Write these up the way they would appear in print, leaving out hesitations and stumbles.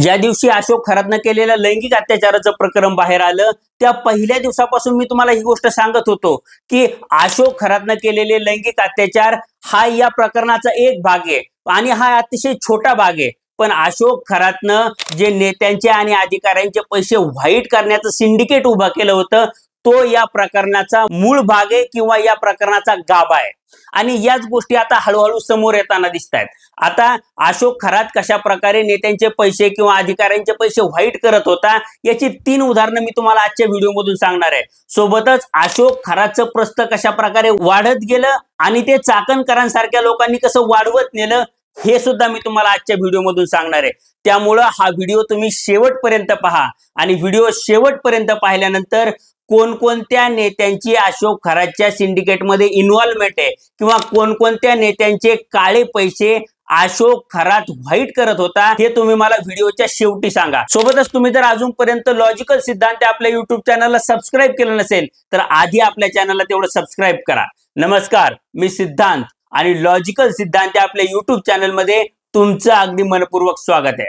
ज्या दिवशी अशोक खरातनं केलेल्या लैंगिक अत्याचाराचं प्रकरण बाहेर आलं त्या पहिल्या दिवसापासून मी तुम्हाला ही गोष्ट सांगत होतो की अशोक खरातनं केलेले लैंगिक अत्याचार हा या प्रकरणाचा एक भाग आहे आणि हा अतिशय छोटा भाग आहे। पण अशोक खरातनं जे नेत्यांचे आणि अधिकाऱ्यांचे पैसे व्हाईट करण्याचं सिंडिकेट उभा केलं होतं तो या प्रकरणाचा मूळ भाग आहे किंवा या प्रकरणाचा गाभा आहे आणि याच गोष्टी आता हळूहळू समोर येताना दिसत आहेत। आता अशोक खरात कशा प्रकारे नेत्यांचे पैसे किंवा अधिकाऱ्यांचे पैसे व्हाईट करत होता याची 3 उदाहरणं मी तुम्हाला आजच्या व्हिडिओमधून सांगणार आहे। सोबतच अशोक खरातचं प्रस्थ कशा प्रकारे वाढत गेलं आणि ते चाकणकरांसारख्या लोकांनी कसं वाढवत नेलं हे सुद्धा मी तुम्हाला आजच्या व्हिडिओमधून सांगणार आहे। त्यामुळे हा व्हिडिओ तुम्ही शेवटपर्यंत पहा आणि व्हिडिओ शेवटपर्यंत पाहिल्यानंतर कोणकोणत्या नेत्यांची अशोक खरातच्या सिंडिकेटमध्ये इन्व्हॉल्वमेंट आहे किंवा कोणकोणत्या नेत्यांचे काळे पैसे अशोक खरात व्हाईट करत होता हे तुम्ही मला व्हिडिओच्या शेवटी सांगा। सोबतच तुम्ही जर अजूनपर्यंत लॉजिकल सिद्धांत आपल्या युट्यूब चॅनलला सबस्क्राईब केलं नसेल तर आधी आपल्या चॅनलला तेवढं सबस्क्राईब करा। नमस्कार, मी सिद्धांत आणि लॉजिकल सिद्धांत आपल्या युट्यूब चॅनलमध्ये तुमचं अगदी मनपूर्वक स्वागत आहे।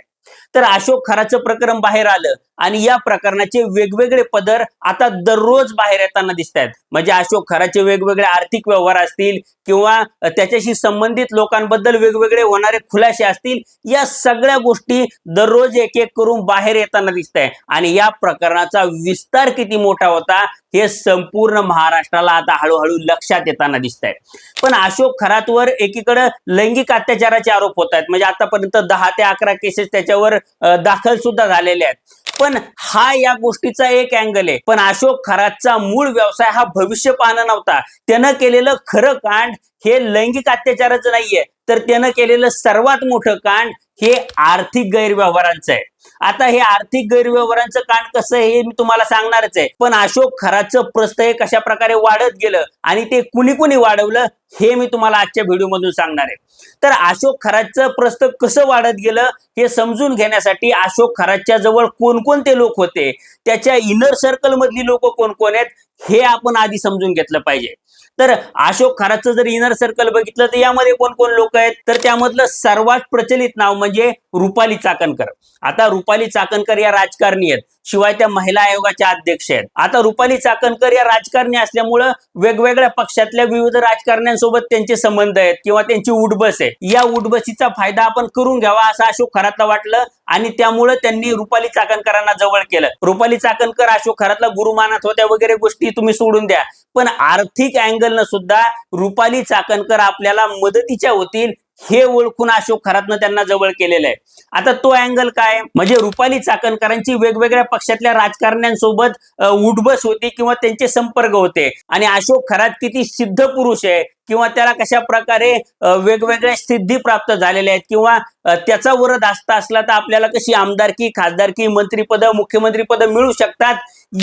तर अशोक खरातचं प्रकरण बाहेर आलं आणि या प्रकरणाचे वेगवेगळे पदर आता दररोज बाहेर येताना दिसत आहेत। म्हणजे अशोक खरातचे वेगवेगळे आर्थिक व्यवहार असतील किंवा त्याच्याशी संबंधित लोकांबद्दल वेगवेगळे होणारे खुलासे असतील, या सगळ्या गोष्टी दररोज एक एक करून बाहेर येताना दिसत आहे आणि या प्रकरणाचा विस्तार किती मोठा होता हे संपूर्ण महाराष्ट्राला आता हळूहळू लक्षात येताना दिसत आहे। पण अशोक खरातवर एकीकडे लैंगिक अत्याचाराचे आरोप होत आहेत, म्हणजे आतापर्यंत 10 ते 11 केसेस त्याच्यावर दाखल सुद्धा झालेले आहेत। पण हा या गोष्टीचा एक अँगल आहे। पण अशोक खरातचा मूळ व्यवसाय हा भविष्य पाहणं नव्हता। त्यानं केलेलं खरं कांड हे लैंगिक अत्याचाराचं नाहीये, तर त्यानं केलेलं सर्वात मोठं कांड हे आर्थिक गैरव्यवहारांचं आहे। आता हे आर्थिक गैरव्यवहारांचं कांड कसं आहे हे मी तुम्हाला सांगणारच आहे, पण अशोक खरातचं प्रस्थ हे कशा प्रकारे वाढत गेलं आणि ते कुणी कुणी वाढवलं हे मी तुम्हाला आजच्या व्हिडिओमधून सांगणार आहे। तर अशोक खरातचं प्रस्थ कसं वाढत गेलं हे समजून घेण्यासाठी अशोक खरातच्या जवळ कोणकोणते लोक होते, त्याच्या इनर सर्कल मधली लोक कोण कोण आहेत हे आपण आधी समजून घेतलं पाहिजे। तर अशोक खरातचं जर इनर सर्कल बघितलं तर यामध्ये कोण कोण लोक आहेत, तर त्यामधलं सर्वात प्रचलित नाव म्हणजे रुपाली चाकणकर। आता रुपाली चाकणकर या राजकारणी आहेत, शिवाय त्या महिला आयोगाच्या अध्यक्ष आहेत। आता रुपाली चाकणकर या राजकारणी असल्यामुळे वेगवेगळ्या पक्षातल्या विविध राजकारण्यांसोबत त्यांचे संबंध आहेत किंवा त्यांची उठबस आहे। या उठबसीचा फायदा आपण करून घ्यावा असं अशोक खरातला वाटलं आणि त्यामुळे त्यांनी रुपाली चाकणकरांना जवळ केलं। रुपाली चाकणकर अशोक खरातला गुरु मानत होत्या वगैरे गोष्टी तुम्ही सोडून द्या, पण आर्थिक अँगलनं सुद्धा रुपाली चाकणकर आपल्याला मदतीच्या होतील हे ओळखून अशोक खरातनं त्यांना जवळ केलेलं आहे। आता तो अँगल काय, म्हणजे रुपाली चाकणकरांची वेगवेगळ्या पक्षातल्या राजकारण्यांसोबत उठबस होती किंवा त्यांचे संपर्क होते आणि अशोक खरात किती सिद्ध पुरुष आहे किंवा त्याला कशा प्रकारे वेगवेगळ्या सिद्धी प्राप्त झालेल्या आहेत किंवा त्याचा वरद असता असला तर आपल्याला कशी आमदारकी, खासदारकी, मंत्रीपद, मुख्यमंत्रीपद मिळू शकतात,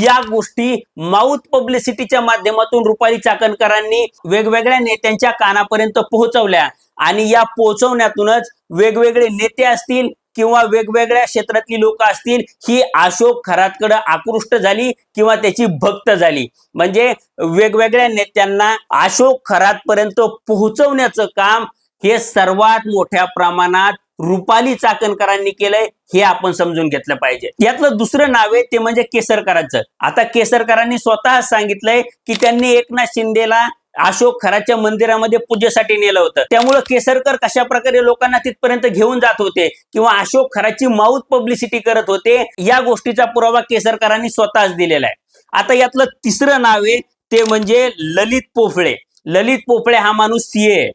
या गोष्टी माउथ पब्लिसिटीच्या माध्यमातून रुपाली चाकणकरांनी वेगवेगळ्या नेत्यांच्या कानापर्यंत पोहोचवल्या आणि या पोहोचवण्यातूनच वेगवेगळे नेते असतील किंवा वेगवेगळ्या क्षेत्रातली लोक असतील ही अशोक खरातकडे आकृष्ट झाली किंवा त्याची भक्त झाली। म्हणजे वेगवेगळ्या नेत्यांना अशोक खरातपर्यंत पोहोचवण्याचं काम हे सर्वात मोठ्या प्रमाणात रुपाली चाकणकरांनी केलंय हे आपण समजून घेतलं पाहिजे। यातलं दुसरं नाव आहे ते म्हणजे केसरकरांचं। आता केसरकरांनी स्वतः सांगितलंय की त्यांनी एकनाथ शिंदेला अशोक खरातच्या मंदिरामध्ये पूजेसाठी नेलं होतं, त्यामुळे केसरकर कशा प्रकारे लोकांना तिथपर्यंत घेऊन जात होते किंवा अशोक खरातची माउथ पब्लिसिटी करत होते या गोष्टीचा पुरावा केसरकरांनी स्वतःच दिलेला आहे। आता यातलं तिसरं नाव आहे ते म्हणजे ललित पोफळे। ललित पोफळे हा माणूस सीए आहे।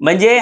म्हणजे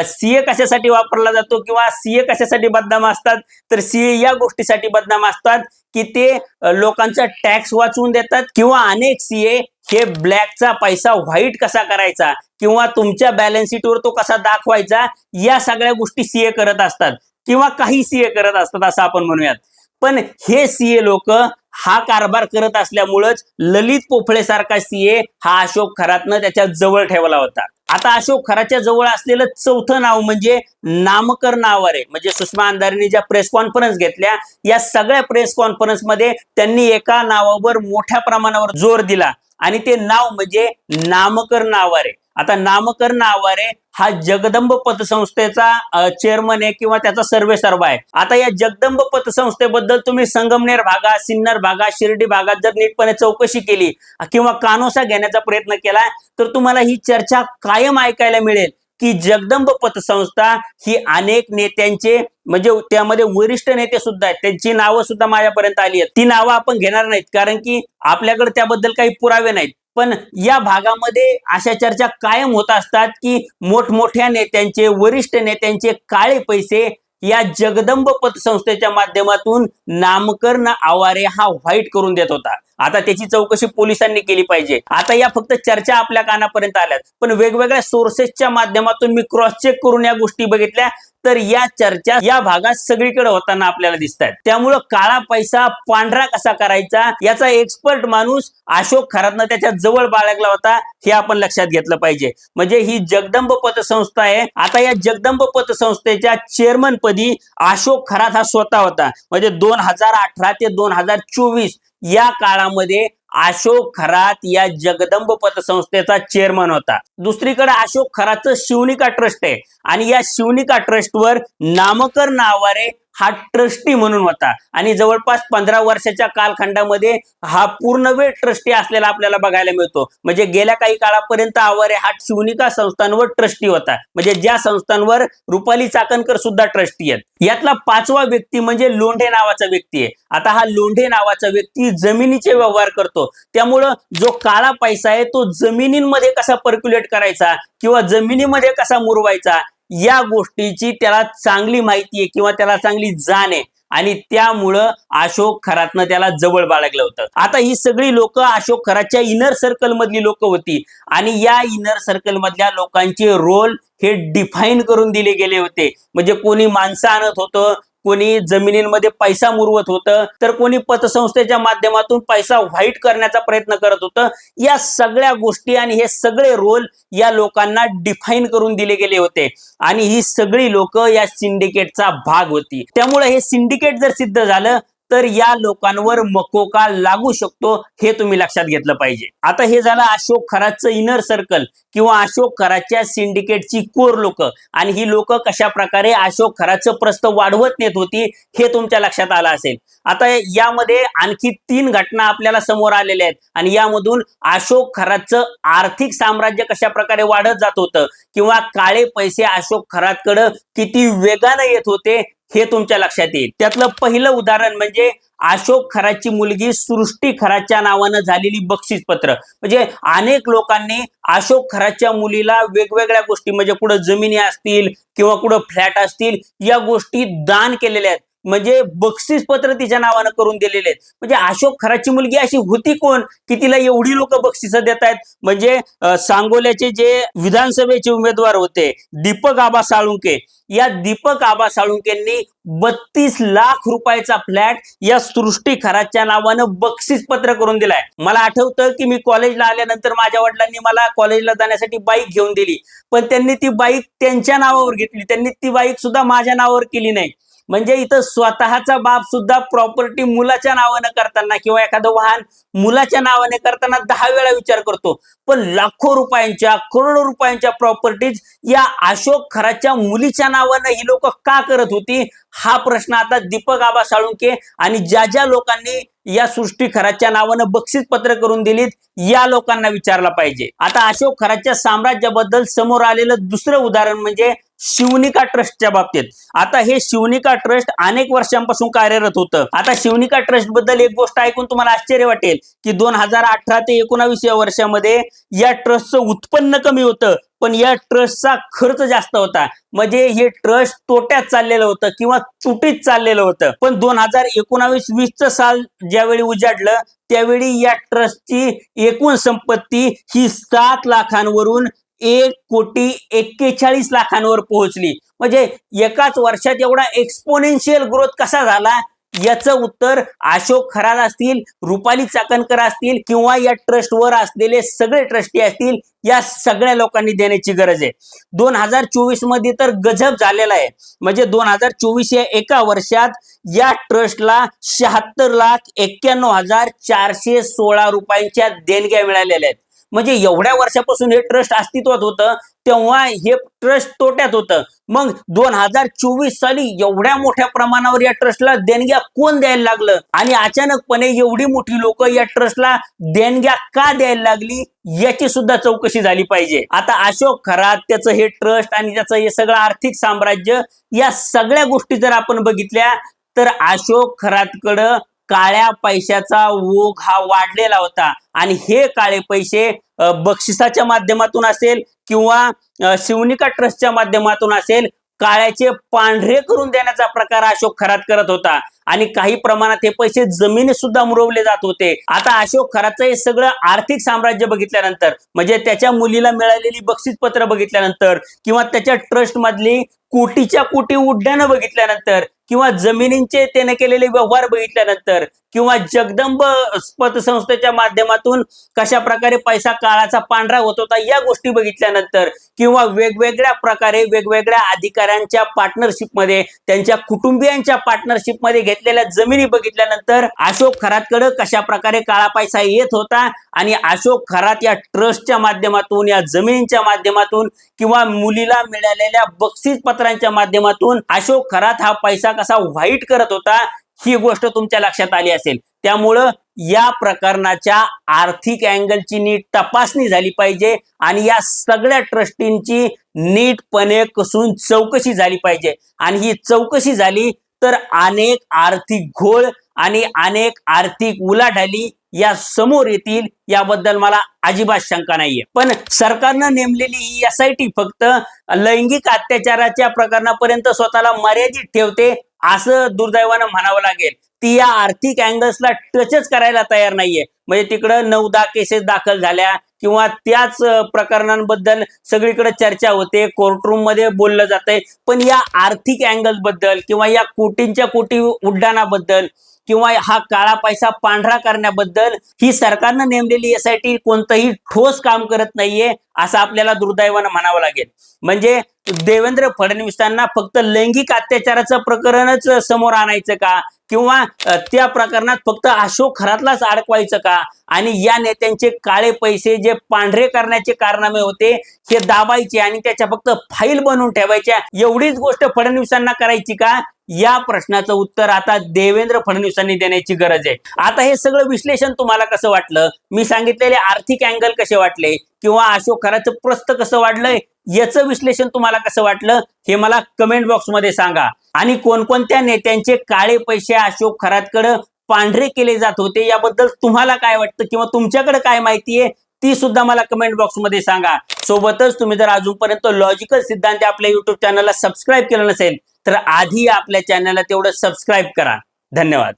सीए कशासाठी वापरला जातो किंवा सीए कशासाठी बदनाम असतात, तर सीए या गोष्टीसाठी बदनाम असतात की ते लोकांचा टॅक्स वाचवून देतात किंवा अनेक सीए हे ब्लॅकचा पैसा व्हाईट कसा करायचा किंवा तुमच्या बॅलन्स शीटवर तो कसा दाखवायचा या सगळ्या गोष्टी सीए करत असतात किंवा काही सीए करत असतात असं आपण म्हणूयात। पण हे सीए लोक हा कारभार करत असल्यामुळेच ललित पोफळे सारखा सीए हा अशोक खरातनं त्याच्या जवळ ठेवला होता। आता अशोक खरातच्या जवळ असलेलं चौथं नाव म्हणजे नामकर नावारे। म्हणजे सुषमा अंधारेंनी ज्या प्रेस कॉन्फरन्स घेतल्या या सगळ्या प्रेस कॉन्फरन्स मध्ये त्यांनी एका नावावर मोठ्या प्रमाणावर जोर दिला आणि ते नाव म्हणजे नामकर नावारे। आता नामकरण आवारे हा जगदंब पतसंस्थेचा चेअरमन आहे किंवा त्याचा सर्वेसर्वा आहे. आता या जगदंब पतसंस्थेबद्दल तुम्ही संगमनेर भागात, सिन्नर भागात, शिर्डी भागात जर नीटपणे चौकशी केली किंवा कानोसा घेण्याचा प्रयत्न केला तर तुम्हाला ही चर्चा कायम ऐकायला मिळेल की जगदंब पतसंस्था ही अनेक नेत्यांचे म्हणजे त्यामध्ये वरिष्ठ नेते सुद्धा आहेत, त्यांची नावं सुद्धा माझ्यापर्यंत आली आहेत. ती नावं आपण घेणार नाहीत कारण की आपल्याकडे त्याबद्दल काही पुरावे नाहीत. पण या भागामध्ये अशा चर्चा कायम होत असतात की मोठमोठ्या नेत्यांचे, वरिष्ठ नेत्यांचे काळे पैसे या जगदंब पतसंस्थेच्या माध्यमातून नामकरण आवारे हा व्हाईट करून देत होता. आता त्याची चौकशी पोलिसांनी केली पाहिजे. आता या फक्त चर्चा आपल्या कानापर्यंत आल्यात, पण वेगवेगळ्या सोर्सेसच्या माध्यमातून मी क्रॉस चेक करून या गोष्टी बघितल्या तर या चर्चा या भागात सगळीकडे होताना आपल्याला दिसतात. त्यामुळं काळा पैसा पांढरा कसा करायचा याचा एक्सपर्ट माणूस अशोक खरातनं त्याच्या जवळ बाळगला होता, हे आपण लक्षात घेतलं पाहिजे. म्हणजे ही जगदंब पतसंस्था आहे. आता या जगदंब पतसंस्थेच्या चेअरमन पदी अशोक खरात हा स्वतः होता. म्हणजे 2018 ते 2024 या काळामध्ये अशोक खरात या जगदंब पतसंस्थेचा चेअरमन होता. दुसरीकडे अशोक खरातचं शिवनिका ट्रस्ट आहे आणि या शिवनिका ट्रस्टवर नामकरण आवारे हा ट्रस्टी म्हणून होता आणि जवळपास 15 वर्षाच्या कालखंडामध्ये हा पूर्ण वेळ ट्रस्टी असलेला आपल्याला बघायला मिळतो. म्हणजे गेल्या काही काळापर्यंत आवारे हा शिवनिका संस्थांवर ट्रस्टी होता, म्हणजे ज्या संस्थांवर रुपाली चाकणकर सुद्धा ट्रस्टी आहेत. यातला 5वा व्यक्ती म्हणजे लोंढे नावाचा व्यक्ती आहे. आता हा लोंढे नावाचा व्यक्ती जमिनीचे व्यवहार करतो, त्यामुळं जो काळा पैसा आहे तो जमिनींमध्ये कसा पर्क्युलेट करायचा किंवा जमिनीमध्ये कसा मुरवायचा या गोष्टीची त्याला चांगली माहिती आहे किंवा त्याला चांगली जाण आहे आणि त्यामुळं अशोक खरातनं त्याला जवळ बाळगलं होतं. आता ही सगळी लोक अशोक खरातच्या इनर सर्कल मधली लोक होती आणि या इनर सर्कल मधल्या लोकांचे रोल हे डिफाईन करून दिले गेले होते. म्हणजे कोणी माणसं आणत होतं, कोणी जमिनींमध्ये पैसा मुरवत होतं, तर कोणी पतसंस्थेच्या माध्यमातून पैसा व्हाईट करण्याचा प्रयत्न करत होतं. या सगळ्या गोष्टी आणि हे सगळे रोल या लोकांना डिफाईन करून दिले गेले होते आणि ही सगळी लोक या सिंडिकेटचा भाग होती. त्यामुळे हे सिंडिकेट जर सिद्ध झालं तर या लोकांवर मकोका लागू शकतो, हे तुम्ही लक्षात घेतलं पाहिजे. आता हे झालं अशोक खरातचं इनर सर्कल किंवा अशोक खरातच्या सिंडिकेटची कोर लोक आणि ही लोक कशा प्रकारे अशोक खरातचं प्रस्थ वाढवत नेत होती हे तुमच्या लक्षात आलं असेल. आता यामध्ये आणखी 3 घटना आपल्याला समोर आलेल्या आहेत आणि यामधून अशोक खरातचं आर्थिक साम्राज्य कशा प्रकारे वाढत जात होतं किंवा काळे पैसे अशोक खरातकडे किती वेगाने येत होते हे तुमच्या लक्षात येईल. त्यातलं पहिलं उदाहरण म्हणजे अशोक खरातची मुलगी सृष्टी खरातच्या नावानं झालेली बक्षीसपत्र. म्हणजे अनेक लोकांनी अशोक खरातच्या मुलीला वेगवेगळ्या गोष्टी म्हणजे कुठं जमिनी असतील किंवा कुठं फ्लॅट असतील या गोष्टी दान केलेल्या आहेत, म्हणजे बक्षीसपत्र तिच्या नावानं करून दिलेले आहेत. म्हणजे अशोक खरातची मुलगी अशी होती कोण की तिला एवढी लोक बक्षिसं देत आहेत. म्हणजे सांगोल्याचे जे विधानसभेचे उमेदवार होते दीपक आबा साळुंके, या दीपक आबा साळुंकेंनी 32 लाख रुपयाचा फ्लॅट या सृष्टी खरातच्या नावानं बक्षीस पत्र करून दिलाय. मला आठवतं की मी कॉलेजला आल्यानंतर माझ्या वडिलांनी मला कॉलेजला जाण्यासाठी बाईक घेऊन दिली, पण त्यांनी ती बाईक त्यांच्या नावावर घेतली, त्यांनी ती बाईक सुद्धा माझ्या नावावर केली नाही. म्हणजे इथं स्वतःचा बाप सुद्धा प्रॉपर्टी मुलाच्या नावानं करताना किंवा एखादं वाहन मुलाच्या नावाने करताना 10 वेळा विचार करतो, पण लाखो रुपयांच्या, करोडो रुपयांच्या प्रॉपर्टीज या अशोक खरातच्या मुलीच्या नावानं ही लोक का करत होती हा प्रश्न आता दीपक आबा साळुंके आणि ज्या ज्या लोकांनी या सृष्टी खरातच्या नावानं बक्षीस पत्र करून दिलीत या लोकांना विचारला पाहिजे. आता अशोक खरातच्या साम्राज्याबद्दल समोर आलेलं दुसरं उदाहरण म्हणजे शिवनिका ट्रस्टच्या बाबतीत. आता हे शिवनिका ट्रस्ट अनेक वर्षांपासून कार्यरत होतं. आता शिवनिका ट्रस्ट बद्दल एक गोष्ट ऐकून तुम्हाला आश्चर्य वाटेल की 2018 ते 19 या वर्षामध्ये या ट्रस्टचं उत्पन्न कमी होतं, पण या ट्रस्टचा खर्च जास्त होता. म्हणजे हे ट्रस्ट तोट्यात चाललेलं होतं किंवा तुटीत चाललेलं होतं. पण 2019-20 साल ज्यावेळी उजाडलं त्यावेळी या ट्रस्टची एकूण संपत्ती ही 7 लाखांवरून 1,41,00,000 पोहोचली. म्हणजे एकाच वर्षात एवढा एक्सपोनेन्शियल ग्रोथ कसा झाला याचं उत्तर अशोक खरात असतील, रुपाली चाकणकर असतील किंवा या ट्रस्टवर असलेले सगळे ट्रस्टी असतील, या सगळ्या लोकांनी देण्याची गरज आहे. 2024 मध्ये तर गजब झालेला आहे. म्हणजे 2024 या एका वर्षात या ट्रस्टला 76,91,416 रुपयांच्या देणग्या मिळालेल्या आहेत. म्हणजे एवढ्या वर्षापासून हे ट्रस्ट अस्तित्वात होतं, तेव्हा हे ट्रस्ट तोट्यात होतं. मग 2024 साली एवढ्या मोठ्या प्रमाणावर या ट्रस्टला देणग्या कोण द्यायला लागलं आणि अचानकपणे एवढी मोठी लोक या ट्रस्टला देणग्या का द्यायला लागली याची सुद्धा चौकशी झाली पाहिजे. आता अशोक खरात, त्याचं हे ट्रस्ट आणि त्याचं हे सगळं आर्थिक साम्राज्य, या सगळ्या गोष्टी जर आपण बघितल्या तर अशोक खरातकडं काळ्या पैशाचा ओघ हा वाढलेला होता आणि हे काळे पैसे बक्षिसाच्या माध्यमातून असेल किंवा शिवनिका ट्रस्टच्या माध्यमातून असेल, काळ्याचे पांढरे करून देण्याचा प्रकार अशोक खरात करत होता आणि काही प्रमाणात हे पैसे जमिनीत सुद्धा मुरवले जात होते. आता अशोक खरातचं हे सगळं आर्थिक साम्राज्य बघितल्यानंतर, म्हणजे त्याच्या मुलीला मिळालेली बक्षीस पत्र बघितल्यानंतर किंवा त्याच्या ट्रस्ट मधली कोटीच्या कोटी उड्डाणं बघितल्यानंतर किंवा जमिनींचे त्याने केलेले व्यवहार बघितल्यानंतर किंवा जगदंब पतसंस्थेच्या माध्यमातून कशा प्रकारे पैसा काळाचा पांढरा होत होता या गोष्टी बघितल्यानंतर किंवा वेगवेगळ्या प्रकारे वेगवेगळ्या अधिकाऱ्यांच्या पार्टनरशिपमध्ये, त्यांच्या कुटुंबियांच्या पार्टनरशिपमध्ये घेतलेल्या जमिनी बघितल्यानंतर अशोक खरातकडे कशा प्रकारे काळा पैसा येत होता आणि अशोक खरात या ट्रस्टच्या माध्यमातून, या जमिनींच्या माध्यमातून किंवा मुलीला मिळालेल्या बक्षीस पत्रांच्या माध्यमातून अशोक खरात हा पैसा कसा व्हाईट करत होता ही गोष्ट तुमच्या लक्षात आली असेल. त्यामुळं या प्रकरणाच्या आर्थिक अँगलची नीट तपासणी झाली पाहिजे आणि या सगळ्या ट्रस्टींची नीटपणे कसून चौकशी झाली पाहिजे आणि ही चौकशी झाली तर अनेक आर्थिक घोळ आणि अनेक आर्थिक उलाढाली या समोर येतील याबद्दल मला अजिबात शंका नाहीये. पण सरकारनं नेमलेली ही SIT फक्त लैंगिक अत्याचाराच्या प्रकरणापर्यंत स्वतःला मर्यादित ठेवते असं दुर्दैवानं म्हणावं लागेल. ती या आर्थिक अँगल्सला टचच करायला तयार नाहीये. म्हणजे तिकडं 9-10 केसेस दाखल झाल्या किंवा त्याच प्रकरणांबद्दल सगळीकडे चर्चा होते, कोर्टरूम मध्ये बोललं जातंय, पण या आर्थिक अँगल बद्दल किंवा या कोटींच्या कोटी उड्डाणाबद्दल किंवा हा काळा पैसा पांढरा करण्याबद्दल ही सरकारनं नेमलेली SIT कोणतंही ठोस काम करत नाहीये असं आपल्याला दुर्दैवानं म्हणावं लागेल. म्हणजे देवेंद्र फडणवीसांना फक्त लैंगिक अत्याचाराचं प्रकरणच समोर आणायचं का किंवा त्या प्रकरणात फक्त अशोक खरातलाच अडकवायचं का आणि या नेत्यांचे काळे पैसे जे पांढरे करण्याचे कारनामे होते हे दाबायचे आणि त्याच्या फक्त फाईल बनवून ठेवायच्या, एवढीच गोष्ट फडणवीसांना करायची का? या प्रश्नाचं उत्तर आता देवेंद्र फडणवीसांनी देण्याची गरज आहे. आता हे सगळं विश्लेषण तुम्हाला कसं वाटलं, मी सांगितलेले आर्थिक अँगल कसे वाटले किंवा अशोक खराचं प्रस्थ कसं वाढलंय याचं विश्लेषण तुम्हाला कसं वाटलं हे मला कमेंट बॉक्समध्ये सांगा. आणि कोणकोणत्या नेत्यांचे काळे पैसे अशोक खरातकडे पांढरे केले जात होते याबद्दल तुम्हाला काय वाटतं किंवा तुमच्याकडे काय माहिती आहे ती सुद्धा मला कमेंट बॉक्समध्ये सांगा. सोबतच तुम्ही जर अजूनपर्यंत लॉजिकल सिद्धांत आपल्या युट्यूब चॅनलला सबस्क्राईब केलं नसेल तर आधी आपल्या चॅनलला तेवढं सबस्क्राईब करा. धन्यवाद.